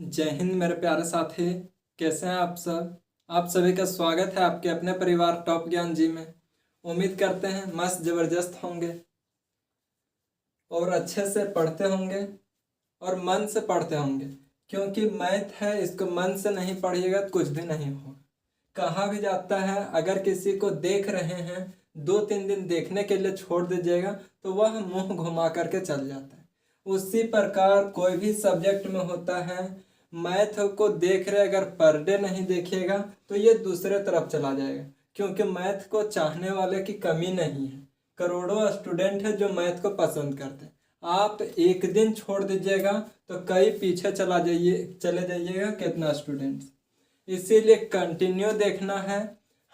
जय हिंद मेरे प्यारे साथी। कैसे हैं आप सब। आप सभी का स्वागत है आपके अपने परिवार टॉप ज्ञान जी में। उम्मीद करते हैं मस्त ज़बरदस्त होंगे और अच्छे से पढ़ते होंगे और मन से पढ़ते होंगे, क्योंकि मैथ है, इसको मन से नहीं पढ़िएगा तो कुछ भी नहीं होगा। कहा भी जाता है अगर किसी को देख रहे हैं 2-3 दिन देखने के लिए छोड़ दीजिएगा तो वह मुंह घुमा करके चल जाता है। उसी प्रकार कोई भी सब्जेक्ट में होता है। मैथ को देख रहे अगर पर डे नहीं देखिएगा तो ये दूसरे तरफ चला जाएगा, क्योंकि मैथ को चाहने वाले की कमी नहीं है। करोड़ों स्टूडेंट है जो मैथ को पसंद करते हैं। आप एक दिन छोड़ दीजिएगा तो कई पीछे चले जाइएगा कितना स्टूडेंट्स। इसीलिए कंटिन्यू देखना है।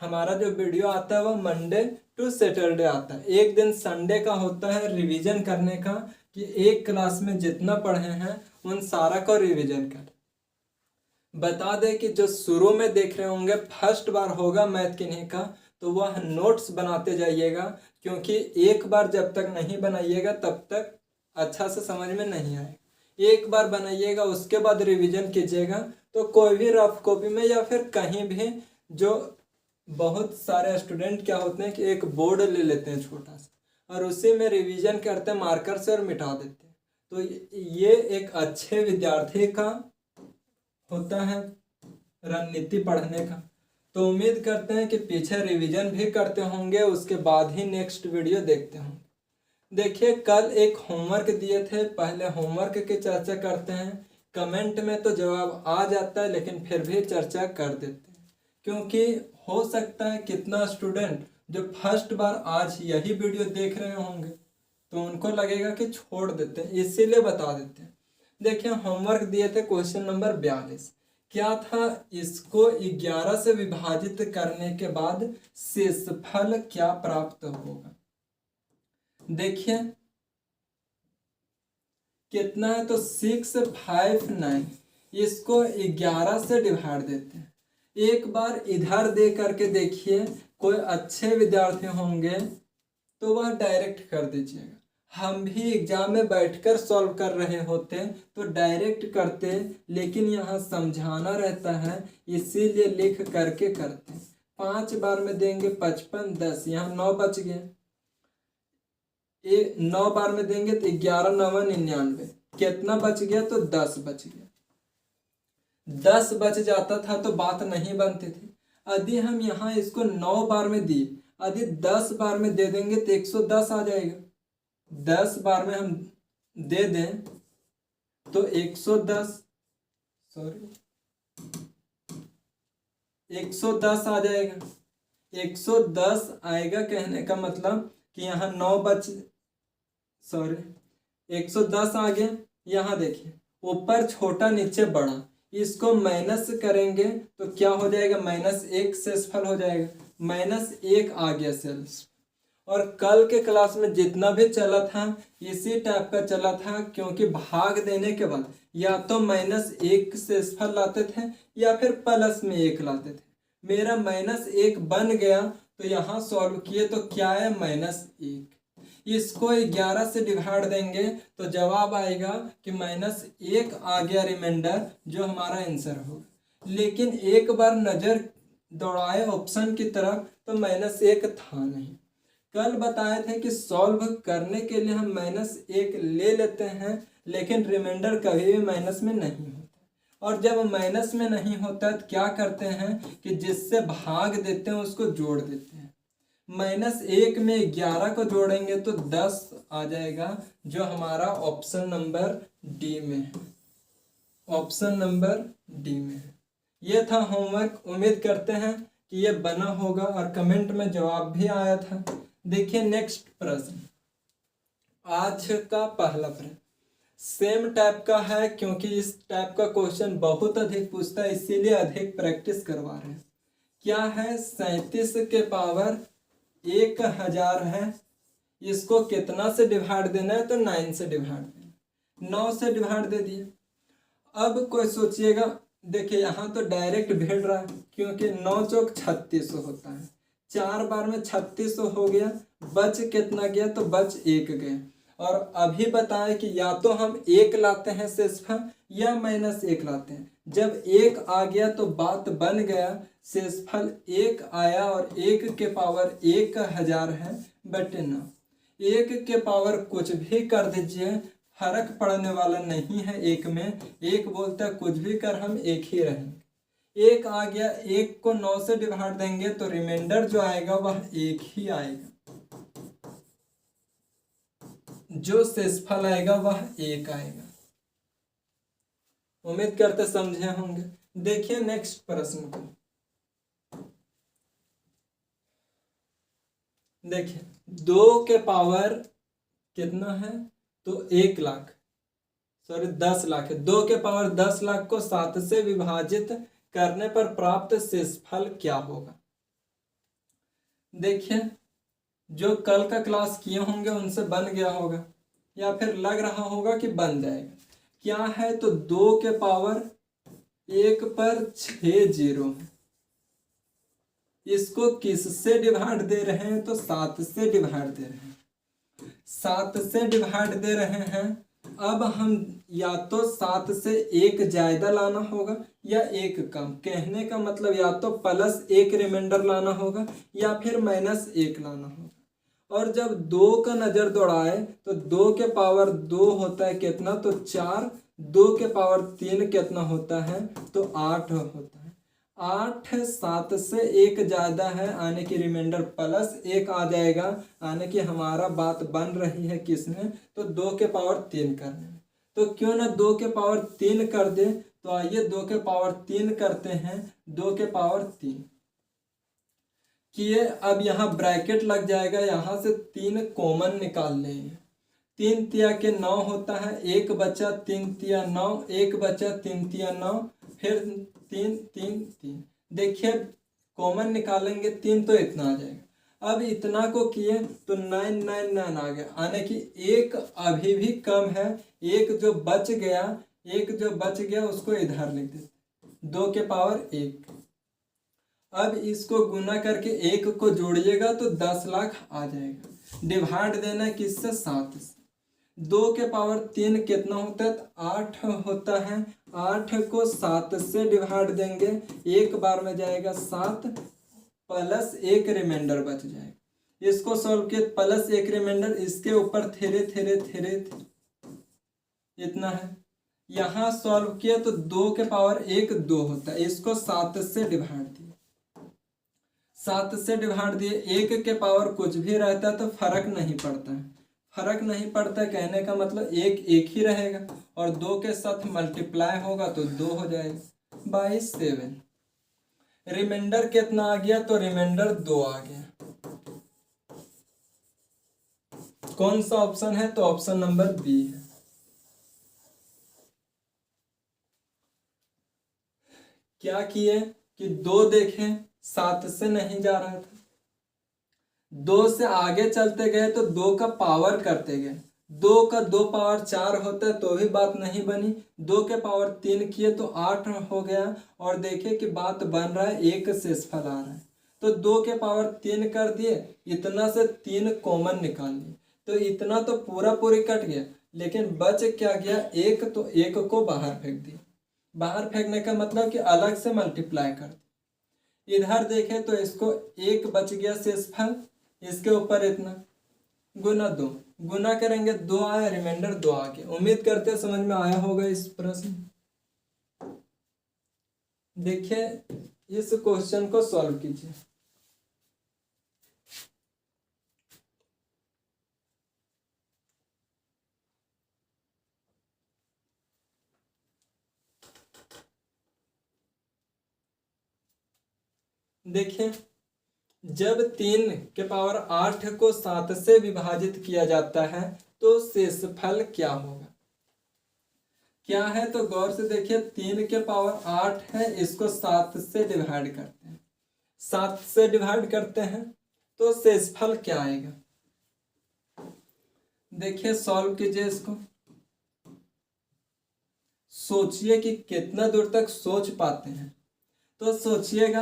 हमारा जो वीडियो आता है वो मंडे टू सैटरडे आता है। एक दिन संडे का होता है रिवीजन करने का, कि एक क्लास में जितना पढ़े हैं उन सारा को रिवीजन कर। बता दें कि जो शुरू में देख रहे होंगे फर्स्ट बार होगा मैथ किन्हीं का, तो वह नोट्स बनाते जाइएगा, क्योंकि एक बार जब तक नहीं बनाइएगा तब तक अच्छा से समझ में नहीं आएगा। एक बार बनाइएगा उसके बाद रिवीजन कीजिएगा, तो कोई भी रफ कॉपी में या फिर कहीं भी, जो बहुत सारे स्टूडेंट क्या होते हैं कि एक बोर्ड ले लेते हैं छोटा सा और उसी में रिवीजन करते हैं मार्कर से और मिटा देते हैं। तो ये एक अच्छे विद्यार्थी का होता है रणनीति पढ़ने का। तो उम्मीद करते हैं कि पीछे रिवीजन भी करते होंगे, उसके बाद ही नेक्स्ट वीडियो देखते होंगे। देखिए कल एक होमवर्क दिए थे, पहले होमवर्क की चर्चा करते हैं। कमेंट में तो जवाब आ जाता है लेकिन फिर भी चर्चा कर देते हैं, क्योंकि हो सकता है कितना स्टूडेंट जो फर्स्ट बार आज यही वीडियो देख रहे होंगे तो उनको लगेगा कि छोड़ देते हैं, इसीलिए बता देते हैं। देखिए होमवर्क दिए थे क्वेश्चन नंबर 42। क्या था, इसको 11 से विभाजित करने के बाद शेषफल क्या प्राप्त होगा। देखिए कितना है, तो 659। इसको 11 से डिवाइड देते हैं। एक बार इधर दे करके देखिए, कोई अच्छे विद्यार्थी होंगे तो वह डायरेक्ट कर दीजिएगा। हम भी एग्जाम में बैठकर सॉल्व कर रहे होते तो डायरेक्ट करते, लेकिन यहाँ समझाना रहता है इसीलिए लिख करके करते। 5 बार में देंगे 55, 10, यहाँ 9 बच गए। 9 बार में देंगे तो 11 9 99, कितना बच गया, तो 10 बच गया। 10 बच जाता था तो बात नहीं बनती थी। यदि हम यहाँ इसको 9 बार में दिए, यदि 10 बार में दे देंगे तो 110 आ जाएगा। 10 बार में हम दे दें तो 110 आ जाएगा। 110 आएगा, कहने का मतलब कि यहाँ 110 आ गया। यहाँ देखिए ऊपर छोटा नीचे बड़ा, इसको माइनस करेंगे तो क्या हो जाएगा, -1 शेषफल हो जाएगा। -1 आ गया शेषफल। और कल के क्लास में जितना भी चला था इसी टाइप का चला था, क्योंकि भाग देने के बाद या तो -1 शेषफल लाते थे या फिर +1 लाते थे। मेरा -1 बन गया तो यहाँ सॉल्व किए तो क्या है, -1। इसको 11 से डिवाइड देंगे तो जवाब आएगा कि -1 आ गया रिमाइंडर, जो हमारा आंसर होगा। लेकिन एक बार नज़र दौड़ाए ऑप्शन की तरफ तो -1 था नहीं। कल बताए थे कि सॉल्व करने के लिए हम -1 ले लेते हैं, लेकिन रिमाइंडर कभी भी माइनस में नहीं होता। और जब माइनस में नहीं होता तो क्या करते हैं कि जिससे भाग देते हैं उसको जोड़ देते हैं। -1 में 11 को जोड़ेंगे तो 10 आ जाएगा, जो हमारा ऑप्शन नंबर डी में है। ऑप्शन नंबर डी में है। ये था होमवर्क। उम्मीद करते हैं कि ये बना होगा और कमेंट में जवाब भी आया था। देखिए नेक्स्ट प्रश्न, आज का पहला प्रश्न सेम टाइप का है, क्योंकि इस टाइप का क्वेश्चन बहुत अधिक पूछता है, इसीलिए अधिक प्रैक्टिस करवा रहे हैं। क्या है, 37 के पावर 1000 है, इसको कितना से डिवाइड देना है, तो 9 से डिवाइड देना। 9 से डिवाइड दे दिए। अब कोई सोचिएगा, देखिए यहाँ तो डायरेक्ट भिड़ रहा है, क्योंकि 9 चौक 3600 होता है। 4 बार में 3600 हो गया, बच कितना गया, तो बच 1 गया। और अभी बताएं कि या तो हम 1 लाते हैं शेषफल या -1 लाते हैं। जब 1 आ गया तो बात बन गया, शेषफल 1 आया और 1 के पावर 1000 है बटे 9। 1 के पावर कुछ भी कर दीजिए, फर्क पड़ने वाला नहीं है। 1 में 1 बोलता है कुछ भी कर हम एक ही रहेंगे। 1 आ गया, 1 को 9 से डिवाइड देंगे तो रिमाइंडर जो आएगा वह 1 ही आएगा, जो शेषफल आएगा वह 1 आएगा। उम्मीद करते समझे होंगे। देखिए नेक्स्ट प्रश्न को। देखिए 2 के पावर कितना है तो 1 लाख, सॉरी 10 लाख है। 2 के पावर 10 लाख को 7 से विभाजित करने पर प्राप्त शेषफल क्या होगा। देखिए जो कल का क्लास किए होंगे उनसे बन गया होगा या फिर लग रहा होगा कि बन जाएगा। क्या है तो 2 के पावर 1 पर 6 जीरो है। इसको किससे डिवाइड दे रहे हैं तो 7 से डिवाइड दे रहे हैं। 7 से डिवाइड दे रहे हैं। अब हम या तो 7 से 1 ज्यादा लाना होगा या 1 कम। कहने का मतलब या तो +1 रिमाइंडर लाना होगा या फिर -1 लाना होगा। और जब 2 का नजर दौड़ाए तो 2 के पावर 2 होता है कितना तो 4, 2 के पावर 3 कितना होता है तो 8 होता है। 8 7 से 1 ज्यादा है, आने की रिमाइंडर +1 आ जाएगा। आने की हमारा बात बन रही है किसमें तो 2 के पावर 3 करने में। तो क्यों ना 2 के पावर 3 कर दे। तो आइए 2 के पावर 3 करते हैं। 2 के पावर 3 किए। अब यहाँ ब्रैकेट लग जाएगा, यहाँ से 3 कॉमन निकाल लेंगे। 3 तिया के 9 होता है, 1 बचा 3 तिया 9, 1 बचा 3 तिया 9, फिर 3 3 3। देखिए कॉमन निकालेंगे 3 तो इतना आ जाएगा। अब इतना को किए तो 9 9 9 आ गया, आने की 1 अभी भी कम है। 1 जो बच गया उसको इधर लिख देते 2 के पावर 1। अब इसको गुना करके 1 को जोड़िएगा तो 10 लाख आ जाएगा। डिवाइड देना है किससे 7 से। 2 के पावर 3 कितना होता है तो 8 होता है। 8 को 7 से डिवाइड देंगे, एक बार में जाएगा 7 +1 रिमाइंडर बच जाएगा। इसको सॉल्व किए +1 रिमाइंडर, इसके ऊपर थेरे इतना है। यहाँ सॉल्व किया तो 2 के पावर 1 2 होता है। इसको 7 से डिवाइड दिए, 7 से डिवाइड दिए। 1 के पावर कुछ भी रहता है तो फर्क नहीं पड़ता है। फर्क नहीं पड़ता है कहने का मतलब 1 1 ही रहेगा और 2 के साथ मल्टीप्लाई होगा तो 2 हो जाएगा। 22 7। रिमाइंडर कितना आ गया तो रिमाइंडर 2 आ गया। कौन सा ऑप्शन है तो ऑप्शन नंबर बी है। क्या किए कि 2 देखें 7 से नहीं जा रहा था, 2 से आगे चलते गए तो 2 का पावर करते गए। 2 का 2 पावर 4 होता है तो भी बात नहीं बनी। 2 के पावर 3 किए तो 8 हो गया और देखिए कि बात बन रहा है, 1 शेषफल आ रहा है तो 2 के पावर 3 कर दिए। इतना से 3 कॉमन निकाल लिए तो इतना तो पूरी कट गया, लेकिन बच क्या गया 1, तो 1 को बाहर फेंक दिया। बाहर फेंकने का मतलब कि अलग से मल्टीप्लाई कर दिया। इधर देखें तो इसको 1 बच गया शेषफल, इसके ऊपर इतना गुना 2, गुना करेंगे 2 आया, रिमाइंडर 2 आ गया। उम्मीद करते हैं समझ में आया होगा इस प्रश्न। देखिए इस क्वेश्चन को सॉल्व कीजिए। देखिए जब 3 के पावर 8 को 7 से विभाजित किया जाता है तो शेषफल क्या होगा। क्या है तो गौर से देखिए 3 के पावर 8 है, इसको 7 से डिवाइड करते हैं। 7 से डिवाइड करते हैं तो शेषफल क्या आएगा। देखिए सॉल्व कीजिए इसको, सोचिए कि कितना दूर तक सोच पाते हैं। तो सोचिएगा,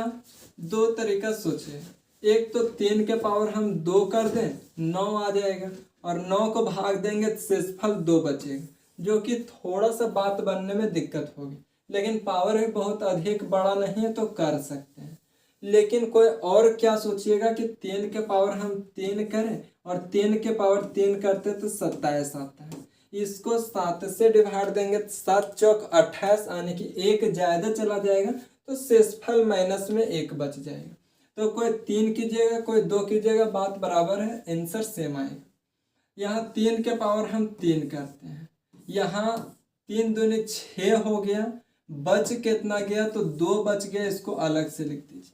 2 तरीका सोचिए। एक तो 3 के पावर हम 2 कर दें 9 आ जाएगा, और 9 को भाग देंगे तो शेषफल 2 बचेगा, जो कि थोड़ा सा बात बनने में दिक्कत होगी, लेकिन पावर भी बहुत अधिक बड़ा नहीं है तो कर सकते हैं। लेकिन कोई और क्या सोचिएगा कि 3 के पावर हम 3 करें और 3 के पावर 3 करते तो 27 आता है। इसको 7 से डिवाइड देंगे तो 7 चौक 28 आने की 1 ज्यादा चला जाएगा तो शेषफल माइनस में 1 बच जाएगा। तो कोई 3 कीजिएगा कोई 2 कीजिएगा, बात बराबर है, आंसर सेम आएगा। यहाँ 3 के पावर हम 3 करते हैं, यहाँ 3 दूनी 6 हो गया, बच कितना गया तो 2 बच गया, इसको अलग से लिख दीजिए,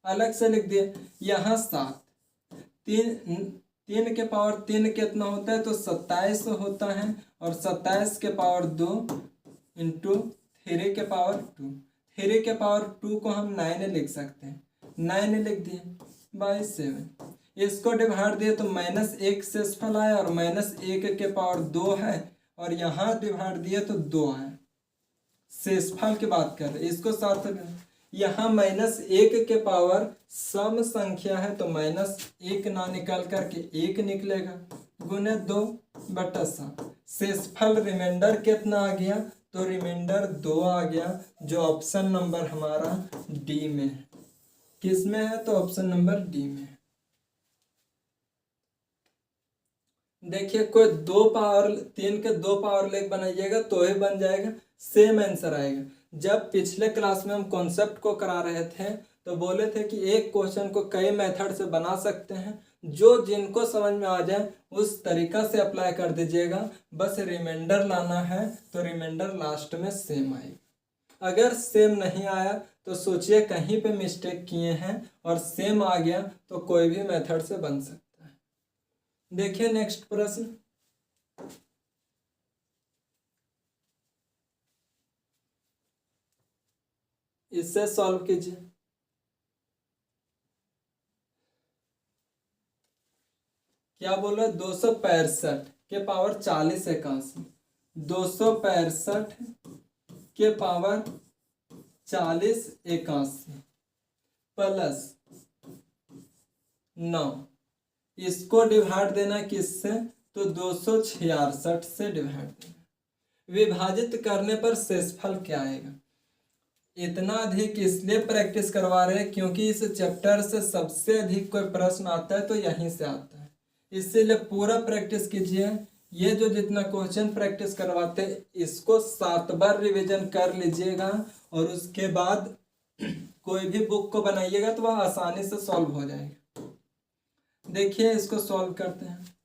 अलग से लिख दिए। यहाँ 7, 3 के पावर 3 कितना होता है तो 27 होता है, और 27 के पावर 2 इंटू 3 के पावर 2, 3 के पावर 2 को हम 9 लिख सकते हैं, 9 लिख दिए बाई 7। इसको डिवाइड दिए तो -1 शेषफल आया, और -1 के पावर 2 है, और यहाँ डिवाइड दिए तो 2 आए। शेषफल की बात कर रहे, इसको साथ में यहाँ -1 के पावर सम संख्या है तो -1 ना निकाल करके 1 निकलेगा, गुने 2/7। शेषफल रिमाइंडर कितना आ गया तो रिमाइंडर 2 आ गया, जो ऑप्शन नंबर हमारा डी में है। किस में है तो ऑप्शन नंबर डी में है। देखिए कोई 3 के 2 पावर लेके बनाइएगा तो ही बन जाएगा, सेम आंसर आएगा। जब पिछले क्लास में हम कॉन्सेप्ट को करा रहे थे तो बोले थे कि एक क्वेश्चन को कई मेथड से बना सकते हैं, जो जिनको समझ में आ जाए उस तरीका से अप्लाई कर दीजिएगा, बस रिमाइंडर लाना है तो रिमाइंडर लास्ट में सेम आएगा। अगर सेम नहीं आया तो सोचिए कहीं पे मिस्टेक किए हैं, और सेम आ गया तो कोई भी मेथड से बन सकता है। देखिए नेक्स्ट प्रश्न, इससे सॉल्व कीजिए। क्या बोला 265 के पावर 40 81, 265 के पावर 40 81 प्लस 9, इसको डिवाइड देना किससे तो 266 से डिवाइड देना, विभाजित करने पर शेषफल क्या आएगा। इतना अधिक इसलिए प्रैक्टिस करवा रहे हैं क्योंकि इस चैप्टर से सबसे अधिक कोई प्रश्न आता है तो यहीं से आता है, इसीलिए पूरा प्रैक्टिस कीजिए। ये जो जितना क्वेश्चन प्रैक्टिस करवाते हैं इसको 7 बार रिवीजन कर लीजिएगा, और उसके बाद कोई भी बुक को बनाइएगा तो वह आसानी से सॉल्व हो जाएगा। देखिए इसको सॉल्व करते हैं।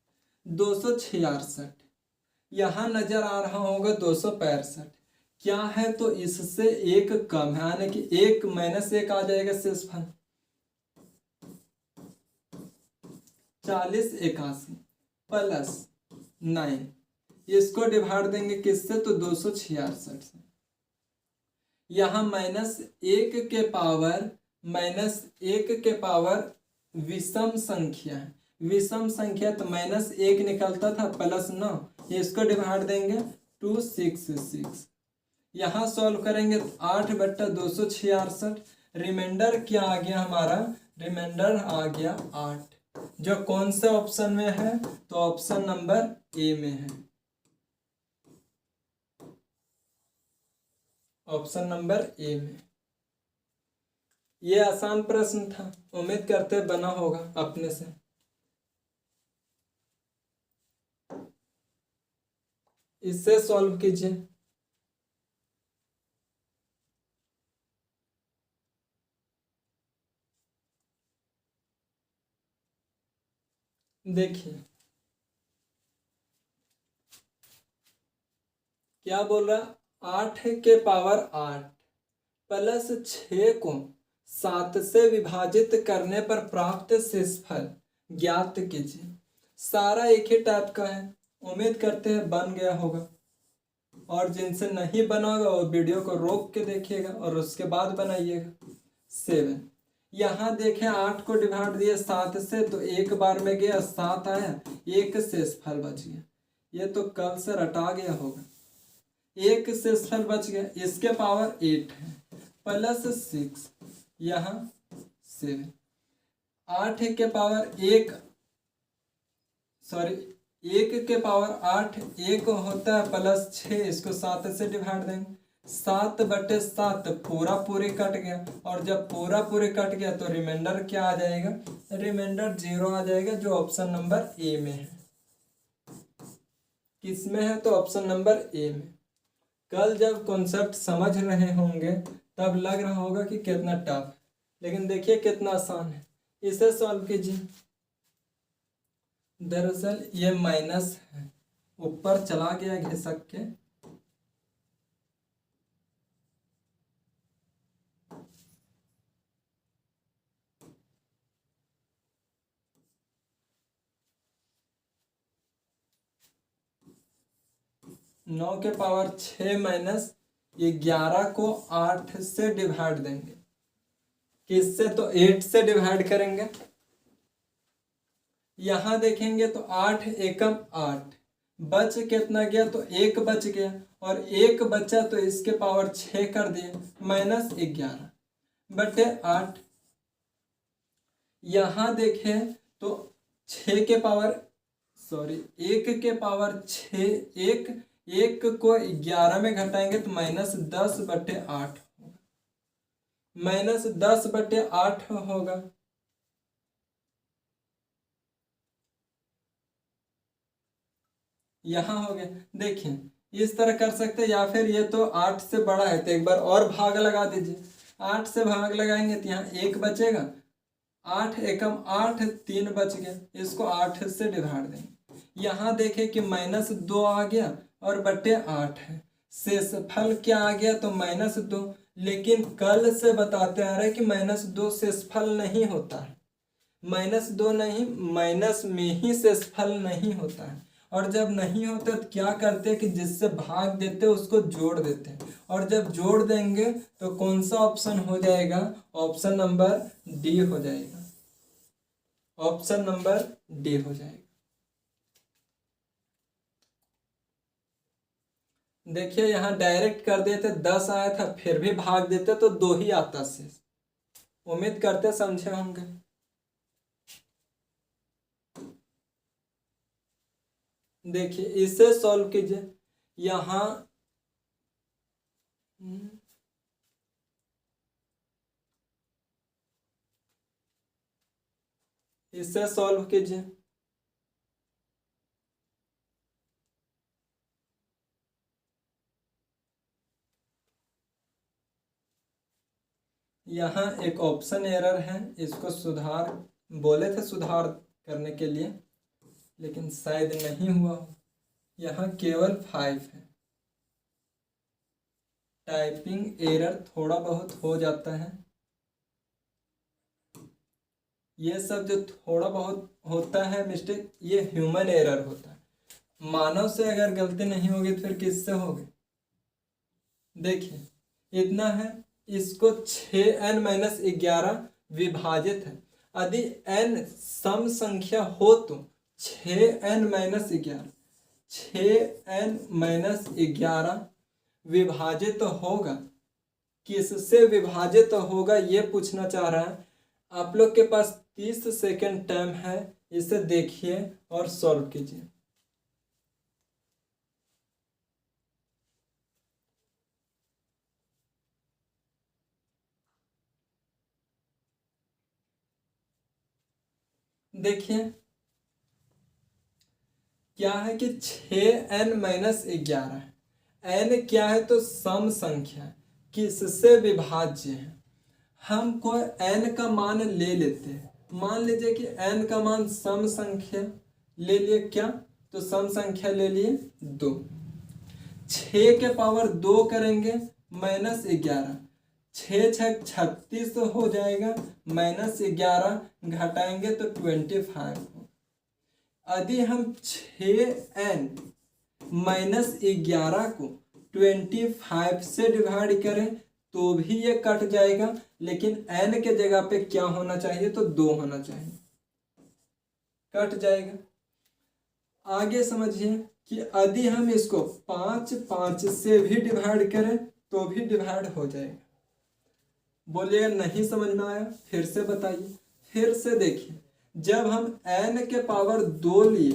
266 यहाँ नजर आ रहा होगा 265 क्या है तो इससे 1 कम है, यानी कि 1 - 1 आ जाएगा शेषफल 40 81 प्लस 9, इसको डिवाइड देंगे किससे तो 266 से। यहाँ -1 के पावर विषम संख्या है, विषम संख्या तो -1 निकलता था प्लस 9, इसको डिवाइड देंगे 266। यहाँ सॉल्व करेंगे तो 8/266, रिमाइंडर क्या आ गया हमारा, रिमाइंडर आ गया 8, जो कौन से ऑप्शन में है तो ऑप्शन नंबर ए में है, ऑप्शन नंबर ए में। ये आसान प्रश्न था, उम्मीद करते बना होगा अपने से। इससे सॉल्व कीजिए। देखिए क्या बोल रहा, 8 के पावर 8 प्लस 6 को 7 से विभाजित करने पर प्राप्त शेषफल ज्ञात कीजिए। सारा एक ही टाइप का है, उम्मीद करते हैं बन गया होगा, और जिनसे नहीं बना होगा वो वीडियो को रोक के देखिएगा और उसके बाद बनाइएगा। 7 यहाँ देखें 8 को डिवाइड दिया 7 से तो एक बार में गया 7 आया, 1 शेषफल बच गया, ये तो कल से रटा गया होगा, 1 शेषफल बच गया। इसके पावर 8 है प्लस 6, यहाँ 7, 8 के पावर 1 सॉरी 1 के पावर 8 1 होता है प्लस 6, इसको 7 से डिवाइड देंगे। 7/7 पूरा पूरी कट गया, और जब पूरा पूरी कट गया तो रिमाइंडर क्या आ जाएगा? रिमाइंडर 0 आ जाएगा, जो ऑप्शन नंबर ए में है। किस में है? तो ऑप्शन नंबर ए में। कल जब कॉन्सेप्ट समझ रहे होंगे तब लग रहा होगा कि कितना टफ है, लेकिन देखिए कितना आसान है। इसे सॉल्व कीजिए। दरअसल ये माइनस है, ऊपर चला गया घिसक के। नौ के पावर 6 माइनस 11 को 8 से डिवाइड देंगे। किससे? तो 8 से डिवाइड करेंगे। यहां देखेंगे तो 8 एकम 8, बच कितना गया? तो 1 बच गया, और 1 बचा तो इसके पावर 6 कर दिए, माइनस 11/8। यहां देखें तो 6 के पावर 1 के पावर 6, 1 को 11 में घटाएंगे तो -10/8 होगा, -10/8 होगा। यहां हो गया। देखिए इस तरह कर सकते हैं, या फिर ये तो 8 से बड़ा है तो एक बार और भाग लगा दीजिए। 8 से भाग लगाएंगे तो यहाँ 1 बचेगा, 8 एकम 8, 3 बच गया, इसको 8 से डिवाइड देंगे। यहाँ देखें कि -2 आ गया और बटे 8 है, शेषफल क्या आ गया? तो -2। लेकिन कल से बताते आ रहे कि -2 शेषफल नहीं होता है, -2 नहीं, माइनस में ही शेषफल नहीं होता है। और जब नहीं होता तो क्या करते हैं कि जिससे भाग देते हैं उसको जोड़ देते हैं, और जब जोड़ देंगे तो कौन सा ऑप्शन हो जाएगा? ऑप्शन नंबर डी हो जाएगा, ऑप्शन नंबर डी हो जाएगा। देखिए यहाँ डायरेक्ट कर देते, 10 आया था फिर भी भाग देते तो 2 ही आता शेष। उम्मीद करते समझे होंगे। देखिए इसे सॉल्व कीजिए। यहाँ इसे सॉल्व कीजिए। यहाँ एक ऑप्शन एरर है, इसको सुधार बोले थे सुधार करने के लिए, लेकिन शायद नहीं हुआ। यहाँ केवल 5 है। टाइपिंग एरर थोड़ा बहुत हो जाता है, ये सब जो थोड़ा बहुत होता है मिस्टेक, ये ह्यूमन एरर होता है। मानव से अगर गलती नहीं होगी तो फिर किससे होगी? देखिए इतना है, इसको 6n-11 विभाजित है। यदि n सम संख्या हो तो 6n-11 6n-11 विभाजित होगा। किससे विभाजित होगा ये पूछना चाह रहा है। आप लोग के पास 30 सेकेंड टाइम है, इसे देखिए और सॉल्व कीजिए। देखिए क्या है कि 6n-11 है। n क्या है? तो सम संख्या, किससे विभाज्य है। हमको n का मान ले लेते हैं। मान लीजिए कि n का मान सम संख्या ले लिए, क्या? तो सम संख्या ले लिए 2। 6 के पावर 2 करेंगे -11, 6×6 36 हो जाएगा, -11 घटाएंगे तो 25। यदि हम 6n-11 को 25 से डिवाइड करें तो भी ये कट जाएगा, लेकिन n के जगह पे क्या होना चाहिए? तो 2 होना चाहिए, कट जाएगा। आगे समझिए कि यदि हम इसको 5 से भी डिवाइड करें तो भी डिवाइड हो जाएगा। बोलिएगा नहीं समझ में आया, फिर से बताइए। फिर से देखिए, जब हम n के पावर 2 लिए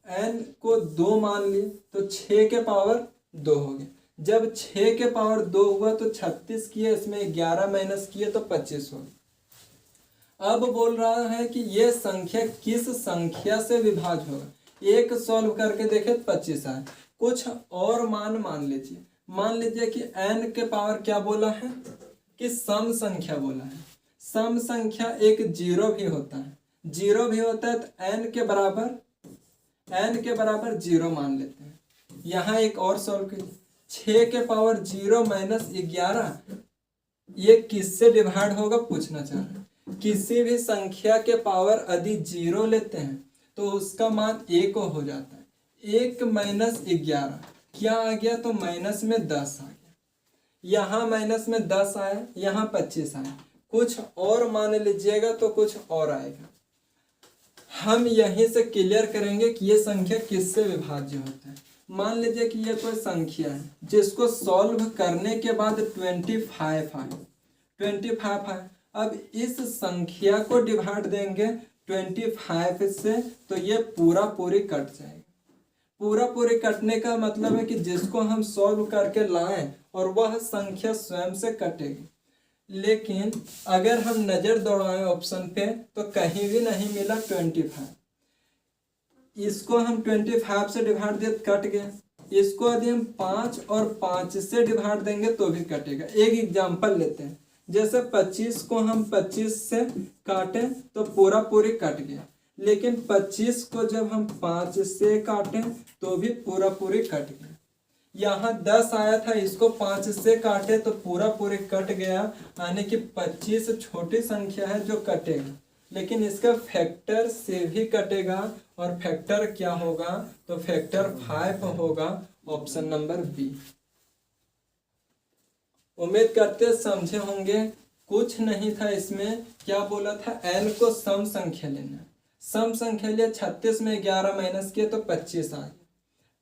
n को 2 मान लिए तो 6 के पावर 2 हो गया। जब 6 के पावर 2 हुआ तो 36 किए, इसमें 11 माइनस किए तो 25 हो गया। अब बोल रहा है कि ये संख्या किस संख्या से विभाज्य होगा। एक सॉल्व करके देखे 25 आए। कुछ और मान लीजिए। मान लीजिए कि n के पावर क्या बोला है कि सम संख्या बोला है। सम संख्या एक जीरो भी होता है, जीरो भी होता है तो n के बराबर जीरो मान लेते हैं। यहाँ एक और सॉल्व कीजिए। 6 के पावर 0 माइनस 11 ये किससे डिवाइड होगा पूछना चाह रहे हैं। किसी भी संख्या के पावर यदि 0 लेते हैं तो उसका मान 1 हो जाता है। 1 माइनस 11 क्या आ गया तो माइनस में 10 आ गया। यहाँ माइनस में 10 आया, यहाँ 25 आया। कुछ और मान लीजिएगा तो कुछ और आएगा। हम यहीं से क्लियर करेंगे कि ये संख्या किससे विभाज्य होता है। मान लीजिए कि ये कोई संख्या है जिसको सॉल्व करने के बाद 25 आए, 25 आए। अब इस संख्या को डिवाइड देंगे 25 से तो ये पूरी कट जाएगा। पूरी कटने का मतलब है कि जिसको हम सॉल्व करके लाएं और वह संख्या स्वयं से कटेगी। लेकिन अगर हम नजर दौड़ाएं ऑप्शन पे तो कहीं भी नहीं मिला 25। इसको हम 25 से डिवाइड दिए कट गया। इसको यदि हम 5 और 5 से डिवाइड देंगे तो भी कटेगा। एक एग्जांपल लेते हैं, जैसे 25 को हम 25 से काटें तो पूरी कट गया। लेकिन 25 को जब हम 5 से काटें तो भी पूरी कट गया। यहाँ 10 आया था, इसको 5 से काटे तो पूरी कट गया। यानी कि 25 छोटी संख्या है जो कटेगा, लेकिन इसका फैक्टर से भी कटेगा। और फैक्टर क्या होगा तो फैक्टर 5 होगा। Option number B. उम्मीद करते समझे होंगे। कुछ नहीं था इसमें, क्या बोला था n को सम संख्या लेना। सम संख्या लिया, 36 में 11 माइनस किया तो 25 आ गया।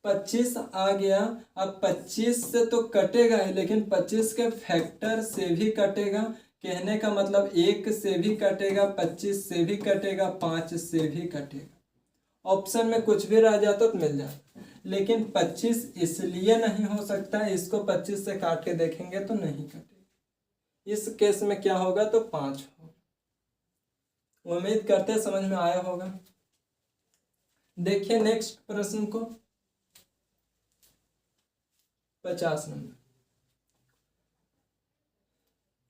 25 आ गया। अब 25 से तो कटेगा है, लेकिन 25 के फैक्टर से भी कटेगा। कहने का मतलब 1 से भी कटेगा, 25 से भी कटेगा, 5 से भी कटेगा। ऑप्शन में कुछ भी रह जाता तो मिल जाता, लेकिन 25 इसलिए नहीं हो सकता। इसको 25 से काट के देखेंगे तो नहीं कटेगा। इस केस में क्या होगा तो 5 होगा। उम्मीद करते समझ में आया होगा। देखिए नेक्स्ट प्रश्न को, 50 नंबर।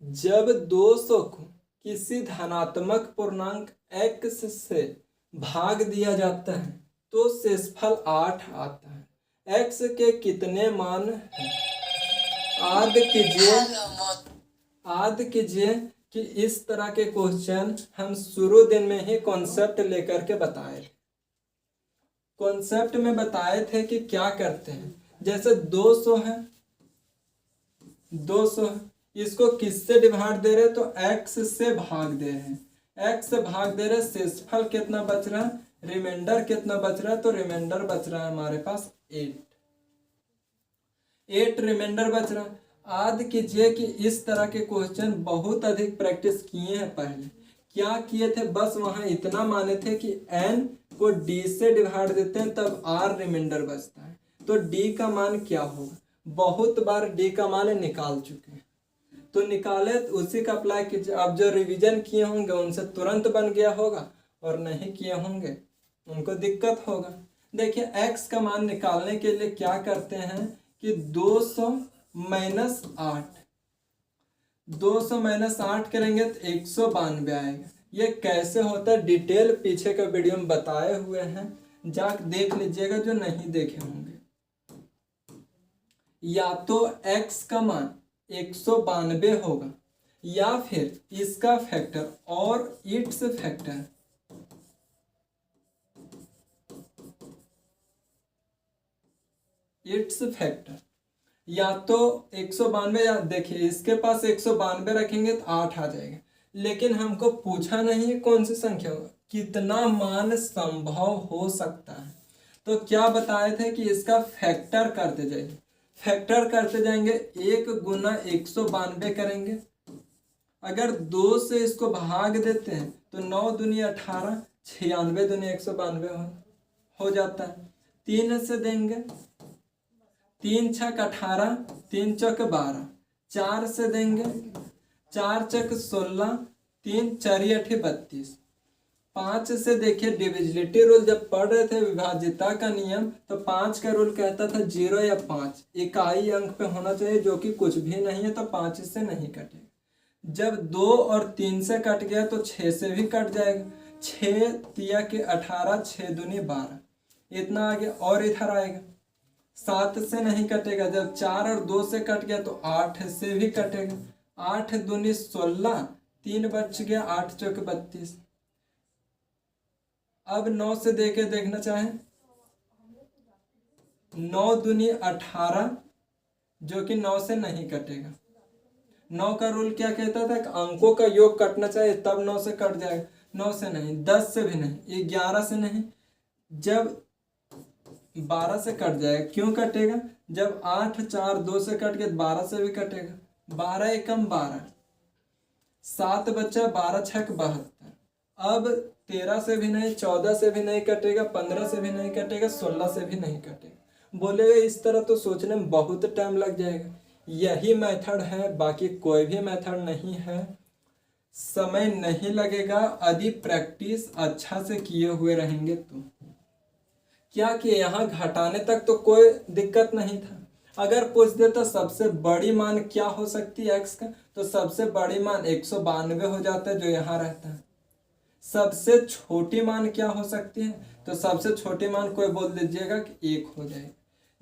जब 200 को किसी धनात्मक पूर्णांक x से भाग दिया जाता है तो शेषफल 8 आता है। x के कितने मान हैं? याद कीजिए कि इस तरह के क्वेश्चन हम शुरू दिन में ही कॉन्सेप्ट लेकर के बताए थे। कॉन्सेप्ट में बताए थे कि क्या करते हैं। जैसे 200 है, 200 है, इसको किससे डिवाइड दे रहे तो x से भाग दे रहे हैं। x से भाग दे रहे, शेषफल कितना बच रहा है, रिमाइंडर कितना बच रहा है तो रिमाइंडर बच रहा है हमारे पास 8 रिमाइंडर बच रहा है। याद कीजिए कि इस तरह के क्वेश्चन बहुत अधिक प्रैक्टिस किए हैं पहले। क्या किए थे, बस वहां इतना माने थे कि n को d से डिवाइड देते हैं तब r रिमाइंडर बचता है। तो d का मान क्या होगा, बहुत बार d का मान निकाल चुके हैं तो निकाले तो उसी का अप्लाई कीजिए। आप जो रिवीजन किए होंगे उनसे तुरंत बन गया होगा, और नहीं किए होंगे उनको दिक्कत होगा। देखिए x का मान निकालने के लिए क्या करते हैं कि 200 माइनस 8, 200 माइनस 8 करेंगे तो 192 आएगा। ये कैसे होता है डिटेल पीछे का वीडियो में बताए हुए हैं, जाके देख लीजिएगा जो नहीं देखे होंगे। या तो x का मान 192 होगा या फिर इसका फैक्टर और इट्स फैक्टर। इट्स फैक्टर या तो 192, या देखिए इसके पास 192 रखेंगे तो 8 आ जाएगा। लेकिन हमको पूछा नहीं कौन सी संख्या होगा, कितना मान संभव हो सकता है। तो क्या बताए थे कि इसका फैक्टर करते जाइए, फैक्टर करते जाएंगे। 1 गुना 192 करेंगे, अगर 2 से इसको भाग देते हैं तो 9 दूनी 18, 96 दूनी 192 हो जाता है। 3 से देंगे 3 छक 18, 3 चौक 12। 4 से देंगे 4 चक 16, 3 चारी 8 32। 5 से देखिए डिविजिलिटी रूल जब पढ़ रहे थे विभाज्यता का नियम, तो 5 का रूल कहता था 0 या 5 इकाई अंक पे होना चाहिए, जो कि कुछ भी नहीं है, तो 5 से नहीं कटेगा। जब 2 और 3 से कट गया तो 6 से भी कट जाएगा। 6 तिया के 18, 6 दूनी 12, इतना आगे और इधर आएगा। 7 से नहीं कटेगा। जब 4 और 2 से कट गया तो 8 से भी कटेगा। 8 दूनी 16, 3 बच गया, 8 चौक 32। अब 9 से देके देखना चाहें, 9 दूनी 18, जो कि 9 से नहीं कटेगा। 9 का रूल क्या कहता था कि अंकों का योग कटना चाहिए तब 9 से कट जाएगा। 9 से नहीं, 10 से भी नहीं, 11 से नहीं। जब 12 से कट जाएगा। क्यों कटेगा? जब 8 4 2 से कट गया 12 से भी कटेगा। 12 एकम 12, 7 बच्चा, 12 छक 72। अब 13 से भी नहीं, 14 से भी नहीं कटेगा, 15 से भी नहीं कटेगा, 16 से भी नहीं कटेगा। बोलेगा इस तरह तो सोचने में बहुत टाइम लग जाएगा। यही मेथड है, बाकी कोई भी मेथड नहीं है। समय नहीं लगेगा यदि प्रैक्टिस अच्छा से किए हुए रहेंगे तो। क्या कि यहाँ घटाने तक तो कोई दिक्कत नहीं था। अगर पूछ देता सबसे बड़ी मान क्या हो सकती है x का, तो सबसे बड़ी मान 192 हो जाता है जो यहाँ रहता है। सबसे छोटी मान क्या हो सकती है, तो सबसे छोटी मान कोई बोल दीजिएगा कि 1 हो जाएगा।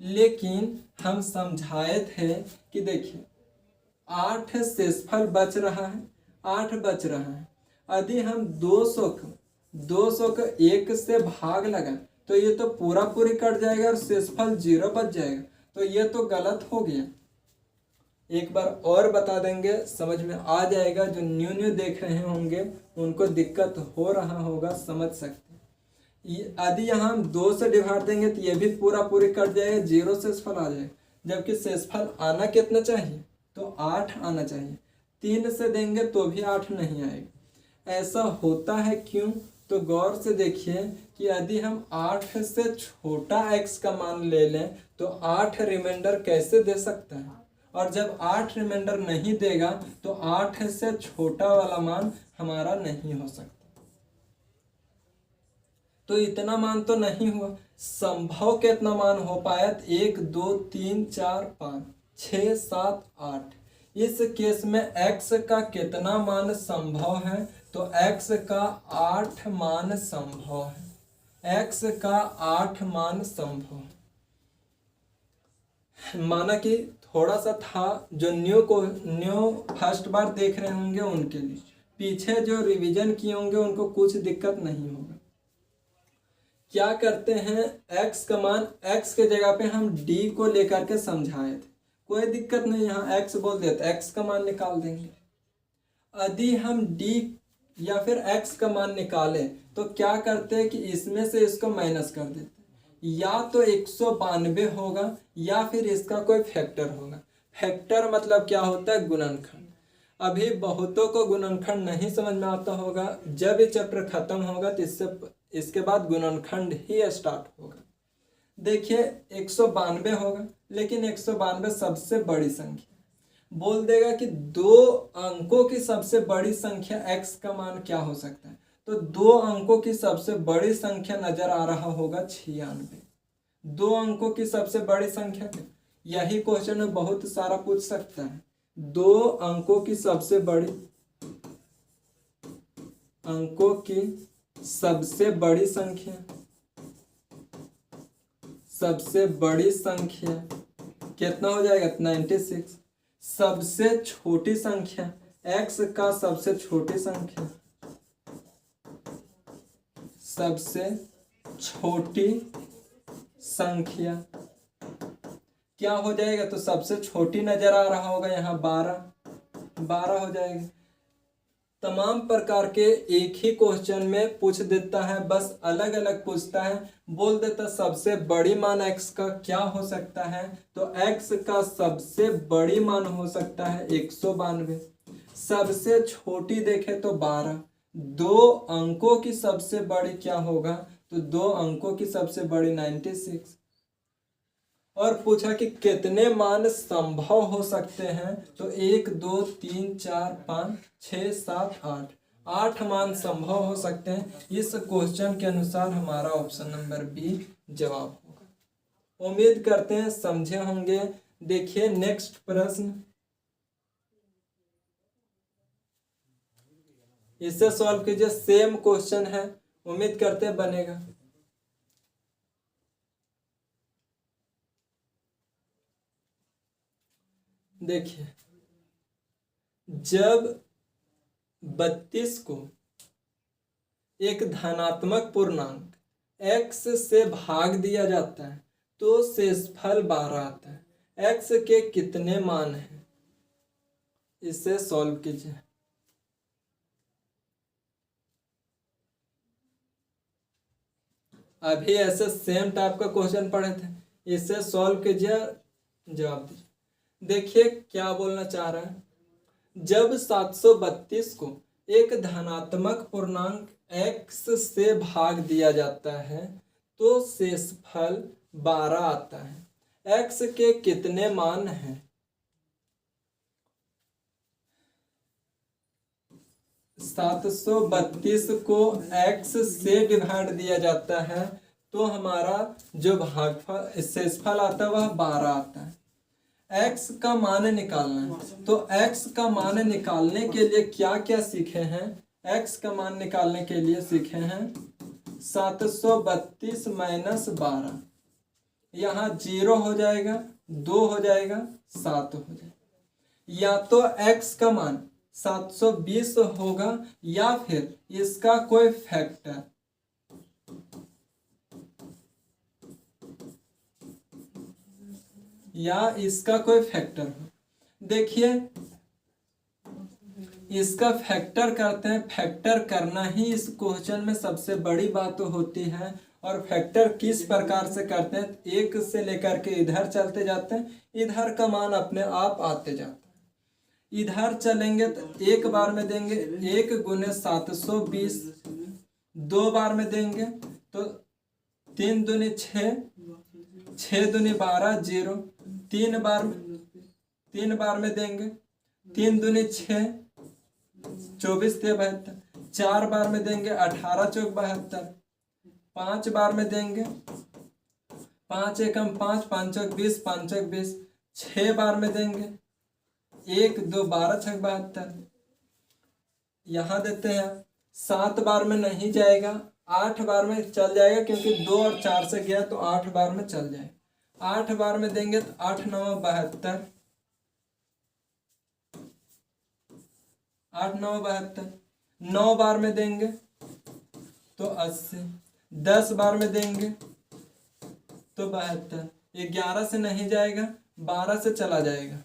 लेकिन हम समझाए थे कि देखिए 8 शेषफल बच रहा है, 8 बच रहा है। यदि हम 200 को 1 से भाग लगाएं तो ये तो पूरा पूरी कट जाएगा और शेषफल 0 बच जाएगा, तो ये तो गलत हो गया। एक बार और बता देंगे, समझ में आ जाएगा। जो न्यू देख रहे होंगे उनको दिक्कत हो रहा होगा, समझ सकते। यदि यहाँ हम 2 से डिवाइड देंगे तो ये भी पूरा पूरी कट जाएगा, 0 शेषफल आ जाएगा। जबकि शेषफल आना कितना चाहिए, तो 8 आना चाहिए। 3 से देंगे तो भी 8 नहीं आएगा। ऐसा होता है क्यों, तो गौर से देखिए कि यदि हम 8 से छोटा x का मान ले लें तो 8 रिमाइंडर कैसे दे सकता है, और जब 8 रिमाइंडर नहीं देगा तो 8 से छोटा वाला मान हमारा नहीं हो सकता। तो इतना मान तो नहीं हुआ। संभव कितना मान हो पाया, 1 2 3 4 5 6 7 8। इस केस में x का कितना मान संभव है, तो x का 8 मान संभव है। x का 8 मान संभव है। माना कि थोड़ा सा था, जो न्यू फर्स्ट बार देख रहे होंगे उनके लिए, पीछे जो रिवीजन किए होंगे उनको कुछ दिक्कत नहीं होगा। क्या करते हैं, x का मान, x के जगह पे हम d को लेकर के समझाए थे, कोई दिक्कत नहीं, यहाँ x बोल देते x का मान निकाल देंगे। यदि हम d या फिर x का मान निकालें तो क्या करते हैं कि इसमें से इसको माइनस कर देते हैं। या तो 192 होगा या फिर इसका कोई फैक्टर होगा। फैक्टर मतलब क्या होता है, गुणनखंड। अभी बहुतों को गुणनखंड नहीं समझ में आता होगा, जब ये चैप्टर खत्म होगा तो इसके बाद गुणनखंड ही स्टार्ट होगा। देखिए 192 होगा, लेकिन 192 सबसे बड़ी संख्या। बोल देगा कि 2 अंकों की सबसे बड़ी संख्या x का मान क्या हो सकता है, तो 2 अंकों की सबसे बड़ी संख्या नजर आ रहा होगा 96। 2 अंकों की सबसे बड़ी संख्या क्या, यही क्वेश्चन में बहुत सारा पूछ सकता है। 2 अंकों की सबसे बड़ी सबसे बड़ी संख्या कितना हो जाएगा, 96। सबसे छोटी संख्या, x का सबसे छोटी संख्या, सबसे छोटी संख्या क्या हो जाएगा, तो सबसे छोटी नजर आ रहा होगा यहाँ 12 हो जाएगा। तमाम प्रकार के एक ही क्वेश्चन में पूछ देता है, बस अलग अलग पूछता है। बोल देता सबसे बड़ी मान x का क्या हो सकता है, तो x का सबसे बड़ी मान हो सकता है 192। सबसे छोटी देखे तो 12। 2 अंकों की सबसे बड़ी क्या होगा, तो 2 अंकों की सबसे बड़ी 96। और पूछा कि कितने मान संभव हो सकते हैं, तो 1 2 3 4 5 6 7 8, 8 मान संभव हो सकते हैं। इस क्वेश्चन के अनुसार हमारा ऑप्शन नंबर बी जवाब होगा। उम्मीद करते हैं समझे होंगे। देखिए नेक्स्ट प्रश्न, इसे सॉल्व कीजिए। सेम क्वेश्चन है, उम्मीद करते हैं बनेगा। देखिए जब 32 को एक धनात्मक पूर्णांक x से भाग दिया जाता है तो शेषफल 12 आता है। x के कितने मान हैं, इसे सॉल्व कीजिए। अभी ऐसे सेम टाइप का क्वेश्चन पढ़े थे, इसे सॉल्व कीजिए, जवाब दीजिए। देखिए क्या बोलना चाह रहा है, जब 732 को एक धनात्मक पूर्णांक x से भाग दिया जाता है तो शेषफल 12 आता है। x के कितने मान हैं, 732 को x से डिवाइड दिया जाता है तो हमारा जो भागफल शेषफल आता है वह 12 आता है। x का मान निकालना है, तो x का मान निकालने के लिए क्या क्या सीखे हैं। x का मान निकालने के लिए सीखे हैं 732 माइनस 12, यहाँ 0 हो जाएगा, 2 हो जाएगा, 7 हो जाएगा। या तो x का मान 720 होगा या फिर इसका कोई फैक्टर, या इसका कोई फैक्टर हो। देखिए इसका फैक्टर करते हैं, फैक्टर करना ही इस क्वेश्चन में सबसे बड़ी बात होती है। और फैक्टर किस प्रकार से करते हैं, 1 से लेकर के इधर चलते जाते हैं, इधर का मान अपने आप आते जाता है। इधर चलेंगे तो एक बार में देंगे 1 गुने 720, 2 बार में देंगे तो 3 दूनी 6, 6 दूनी 12, 0, 3 बार में देंगे 3 दूनी 6, 24 से 72, 4 बार में देंगे 18 चौक 72, 5 बार में देंगे 5 एकम 5, 5 चौक 20, 5 चौक 20, 6 बार में देंगे 1 2 12 छक 72, यहाँ देते हैं 7 बार में नहीं जाएगा, 8 बार में चल जाएगा क्योंकि 2 और 4 से गया तो 8 बार में चल जाएगा। 8 बार में देंगे तो 8 9 72, 8 9 72, 9 बार में देंगे तो 80, 10 बार में देंगे तो 72, 11 से नहीं जाएगा, 12 से चला जाएगा,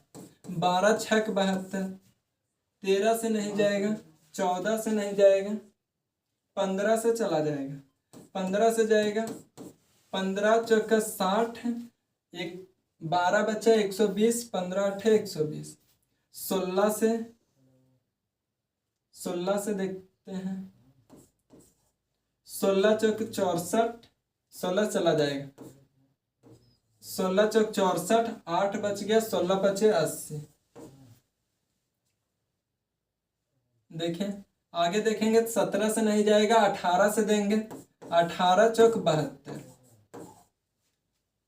12 छक 72, 13 से नहीं जाएगा, 14 से नहीं जाएगा, 15 से चला जाएगा, 15 से जाएगा, 15 चौका 60, 12 बचा 120, 15 8 120, 16 से देखते हैं, 16 चौक 64, 16 चला जाएगा, 16 चौक 64, 8 बच गया, 16 बचे 80। देखें आगे देखेंगे 17 से नहीं जाएगा, 18 से देंगे, 18 चौक 72,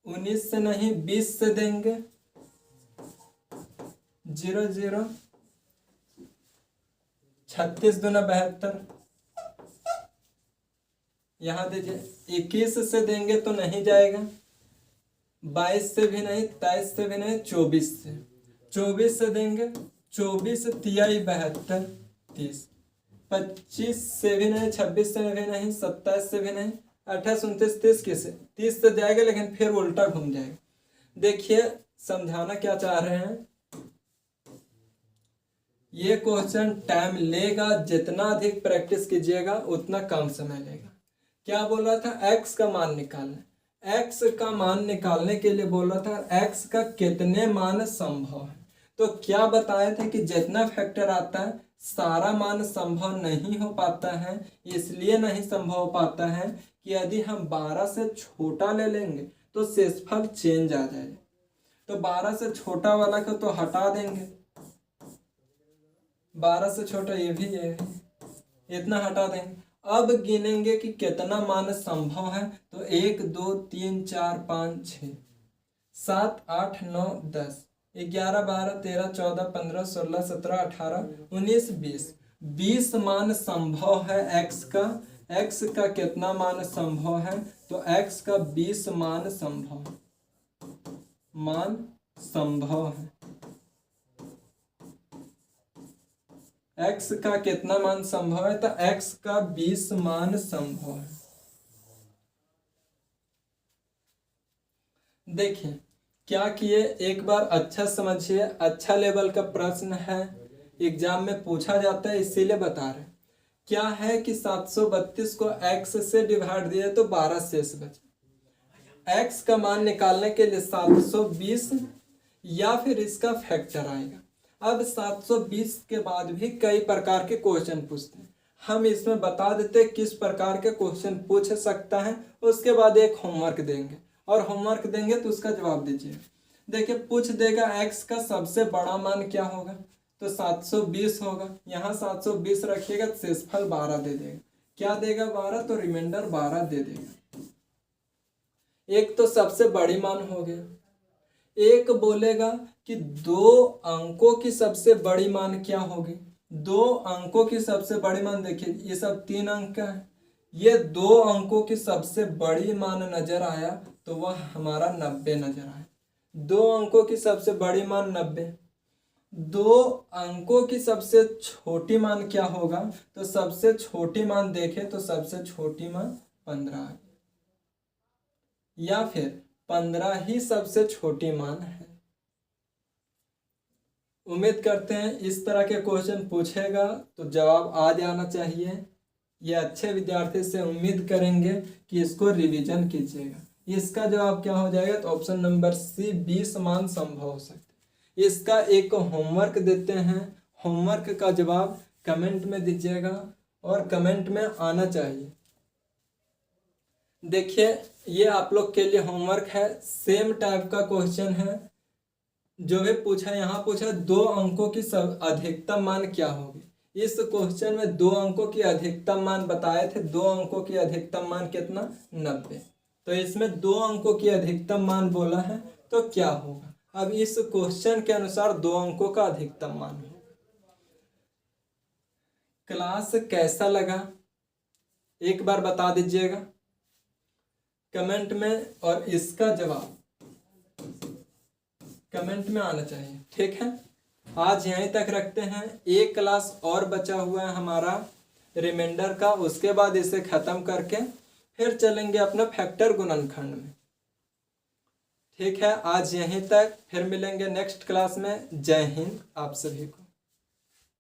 19 से नहीं 20 से देंगे, 0 0, 36 दूना 72, यहाँ दीजिए 21 से देंगे तो नहीं जाएगा, 22 से भी नहीं, 23 से भी नहीं, 24 से, 24 से देंगे, 24 तिहाई 72, 30, 25 से भी नहीं, 26 से भी नहीं, 27 से भी नहीं, 28 29 30 किसे 30 से जाएगा लेकिन फिर उल्टा घूम जाएगा। देखिए समझाना क्या चाह रहे हैं, ये क्वेश्चन टाइम लेगा, जितना अधिक प्रैक्टिस कीजिएगा उतना कम समय लेगा। क्या बोल रहा था, x का मान निकालना। x का मान निकालने के लिए बोल रहा था x का कितने मान संभव है। तो क्या बताए थे कि जितना फैक्टर आता है सारा मान संभव नहीं हो पाता है। इसलिए नहीं संभव हो पाता है कि यदि हम 12 से छोटा ले लेंगे तो शेषफल चेंज आ जाएगा। तो 12 से छोटा वाला को तो हटा देंगे, 12 से छोटा ये भी इतना हटा देंगे। अब गिनेंगे कि कितना मान संभव है। तो 1 2 3 4 5 6 7 8 9 10 11 12 13 14 15 16 17 18 19 20 20 मान संभव है x का। x का कितना मान संभव है? तो x का 20 मान संभव है। x का कितना मान संभव है? तो x का 20 मान संभव है। देखिए क्या किए, एक बार अच्छा समझिए, अच्छा लेवल का प्रश्न है, एग्जाम में पूछा जाता है इसीलिए बता रहे। क्या है कि 732 को x से डिवाइड दिया तो 12 शेष बचे। x का मान निकालने के लिए 720 या फिर इसका फैक्टर आएगा। अब 720 के बाद भी कई प्रकार के क्वेश्चन पूछते हैं, हम इसमें बता देते किस प्रकार के क्वेश्चन पूछ सकता है। उसके बाद एक होमवर्क देंगे और होमवर्क देंगे तो उसका जवाब दीजिए। देखिए पूछ देगा x का सबसे बड़ा मान क्या होगा? तो 720 होगा। यहाँ 720 रखिएगा, शेषफल 12 दे देगा। क्या देगा? 12, तो रिमाइंडर 12 दे देगा। एक तो सबसे बड़ी मान हो गया। एक बोलेगा कि 2 अंकों की सबसे बड़ी मान क्या होगी? 2 अंकों की सबसे बड़ी मान, देखिए ये सब 3 अंक का है, ये 2 अंकों की सबसे बड़ी मान नजर आया तो वह हमारा 90 नजर आया। 2 अंकों की सबसे बड़ी मान 90। 2 अंकों की सबसे छोटी मान क्या होगा? तो सबसे छोटी मान देखे तो सबसे छोटी मान 15 आ गई, या फिर 15 ही सबसे छोटी मान है। उम्मीद करते हैं इस तरह के क्वेश्चन पूछेगा तो जवाब आ जाना चाहिए। ये अच्छे विद्यार्थी से उम्मीद करेंगे कि इसको रिवीजन कीजिएगा। इसका जवाब क्या हो जाएगा? तो ऑप्शन नंबर सी, 20 मान संभव हो सकते। इसका एक होमवर्क देते हैं, होमवर्क का जवाब कमेंट में दीजिएगा और कमेंट में आना चाहिए। देखिए ये आप लोग के लिए होमवर्क है, सेम टाइप का क्वेश्चन है जो भी पूछा, यहाँ पूछा 2 अंकों की अधिकतम मान क्या होगी। इस क्वेश्चन में 2 अंकों की अधिकतम मान बताए थे। 2 अंकों की अधिकतम मान कितना? 90। तो इसमें 2 अंकों की अधिकतम मान बोला है तो क्या होगा? अब इस क्वेश्चन के अनुसार 2 अंकों का अधिकतम मान होगा। क्लास कैसा लगा एक बार बता दीजिएगा कमेंट में, और इसका जवाब कमेंट में आना चाहिए। ठीक है, आज यहीं तक रखते हैं। एक क्लास और बचा हुआ है हमारा रिमाइंडर का, उसके बाद इसे खत्म करके फिर चलेंगे अपना फैक्टर गुणनखंड में। ठीक है, आज यहीं तक, फिर मिलेंगे नेक्स्ट क्लास में। जय हिंद आप सभी को।